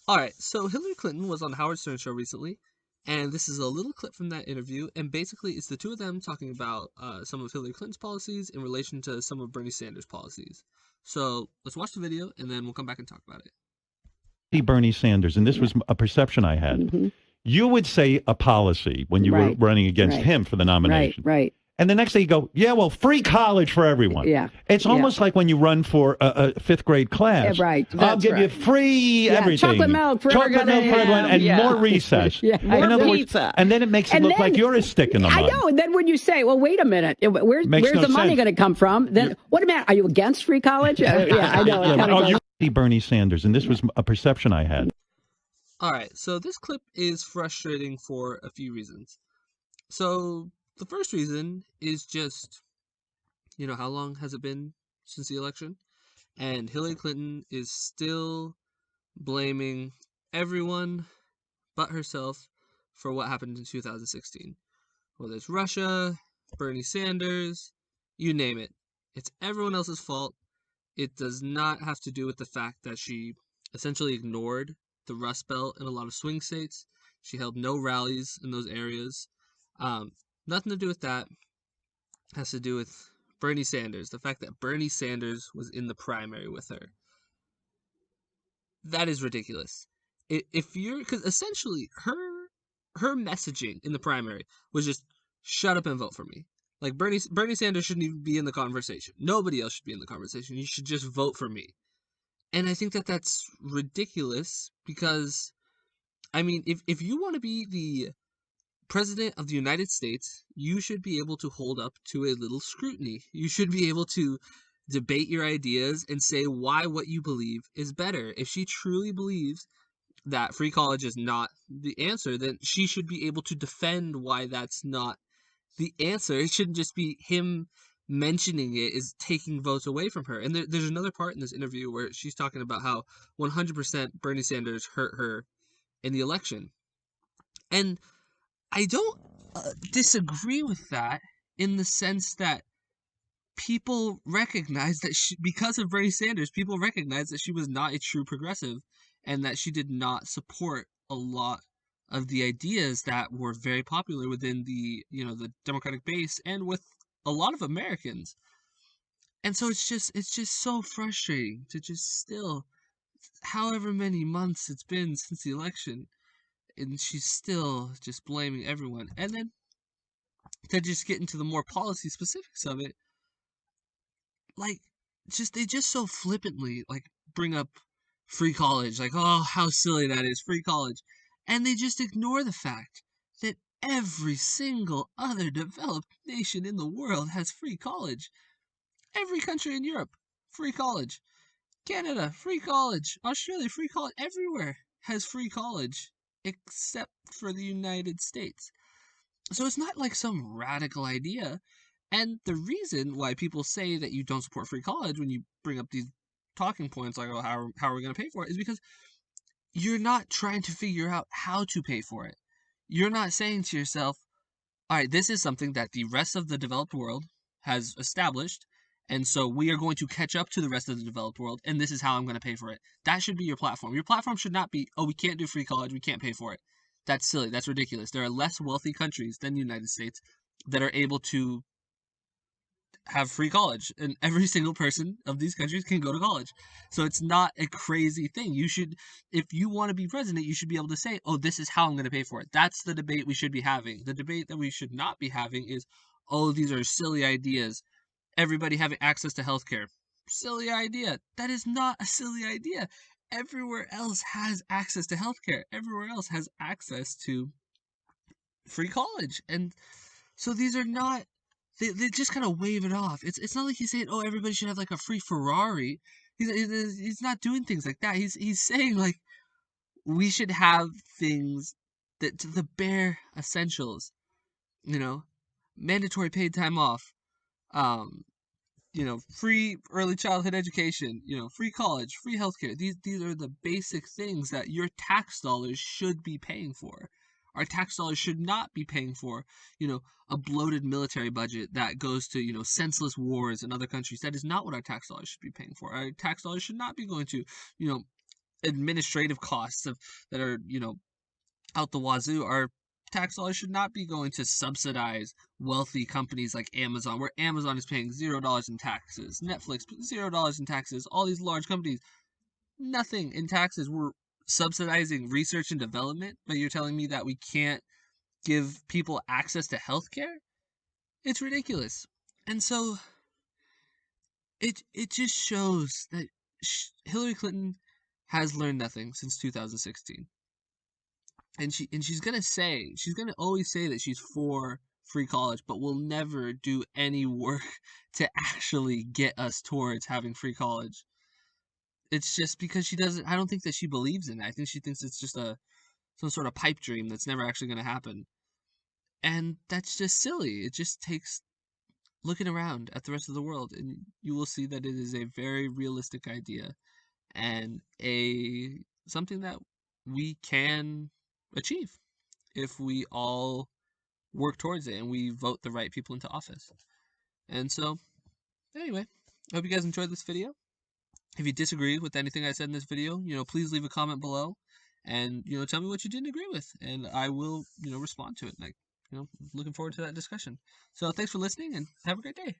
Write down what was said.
All right, so Hillary Clinton was on the Howard Stern show recently, and this is a little clip from that interview. And basically, it's the two of them talking about some of Hillary Clinton's policies in relation to some of Bernie Sanders' policies. So let's watch the video, and then we'll come back and talk about it. Bernie Sanders, and this Yeah. was a perception I had. Mm-hmm. You would say a policy when you were Right. running against Right. him for the nomination. Right. And the next day you go, yeah, well, free college for everyone. Yeah. It's almost like when you run for a fifth grade class. Yeah, right. I'll That's give you right. free everything. Chocolate milk for Chocolate milk for everyone and more recess. Yeah, In other words, pizza. and then it makes it And look like then- you're a stick in the mud. I know. And then when you say, well, wait a minute, where's Makes no the money sense. going to come from? Then what about, are you against free college? Yeah, I know. It Yeah, kinda oh, goes- you Bernie Sanders, and this was a perception I had. All right, so this clip is frustrating for a few reasons. So the first reason is just, how long has it been since the election? And Hillary Clinton is still blaming everyone but herself for what happened in 2016. Whether it's Russia, Bernie Sanders, you name it. It's everyone else's fault. It does not have to do with the fact that she essentially ignored the Rust Belt in a lot of swing states. She held no rallies in those areas. Nothing to do with that. It has to do with Bernie Sanders. The fact that Bernie Sanders was in the primary with her. That is ridiculous. If you're, because essentially her messaging in the primary was just shut up and vote for me. Like Bernie Sanders shouldn't even be in the conversation. Nobody else should be in the conversation. You should just vote for me. And I think that that's ridiculous because, I mean, if you want to be the president of the United States, you should be able to hold up to a little scrutiny. You should be able to debate your ideas and say why what you believe is better. If she truly believes that free college is not the answer, then she should be able to defend why that's not the answer. It shouldn't just be him mentioning it is taking votes away from her. And there's another part in this interview where she's talking about how 100% Bernie Sanders hurt her in the election. And I don't disagree with that in the sense that people recognize that because of Bernie Sanders, people recognize that she was not a true progressive and that she did not support a lot of the ideas that were very popular within the Democratic base and with a lot of Americans. And so it's just so frustrating to just still, however many months it's been since the election, and she's still just blaming everyone. And then to just get into the more policy specifics of it, like they just so flippantly bring up free college, like, oh, how silly that is, free college. And they just ignore the fact that every single other developed nation in the world has free college. Every country in Europe, free college. Canada, free college. Australia, free college. Everywhere has free college except for the United States. So it's not like some radical idea. And the reason why people say that you don't support free college when you bring up these talking points like, oh, how are we going to pay for it, is because you're not trying to figure out how to pay for it. You're not saying to yourself, all right, this is something that the rest of the developed world has established, and so we are going to catch up to the rest of the developed world, and this is how I'm going to pay for it. That should be your platform. Your platform should not be, oh, we can't do free college, we can't pay for it. That's silly. That's ridiculous. There are less wealthy countries than the United States that are able to have free college, and every single person of these countries can go to college. So it's not a crazy thing. You should, if you want to be president, you should be able to say, oh, this is how I'm going to pay for it. That's the debate we should be having. The debate that we should not be having is, oh, these are silly ideas. Everybody having access to healthcare. Silly idea. That is not a silly idea. Everywhere else has access to healthcare. Everywhere else has access to free college. And so these are not, they just kind of wave it off. It's not like he's saying, oh, everybody should have like a free Ferrari. He's not doing things like that. He's saying like we should have things that to the bare essentials, mandatory paid time off, free early childhood education, free college, free healthcare. These are the basic things that your tax dollars should be paying for. Our tax dollars should not be paying for, a bloated military budget that goes to, senseless wars in other countries. That is not what our tax dollars should be paying for. Our tax dollars should not be going to, administrative costs that are, out the wazoo. Our tax dollars should not be going to subsidize wealthy companies like Amazon, where Amazon is paying $0 in taxes, Netflix $0 in taxes, all these large companies, nothing in taxes. We're subsidizing research and development, but you're telling me that we can't give people access to healthcare? It's ridiculous. And so it just shows that Hillary Clinton has learned nothing since 2016. And she's gonna always say that she's for free college, but will never do any work to actually get us towards having free college. It's just because she doesn't. I don't think that she believes in it. I think she thinks it's just some sort of pipe dream that's never actually gonna happen. And that's just silly. It just takes looking around at the rest of the world, and you will see that it is a very realistic idea and something that we can achieve if we all work towards it and we vote the right people into office. And so, anyway, I hope you guys enjoyed this video. If you disagree with anything I said in this video, please leave a comment below and, tell me what you didn't agree with, and I will, respond to it. Looking forward to that discussion. So thanks for listening and have a great day.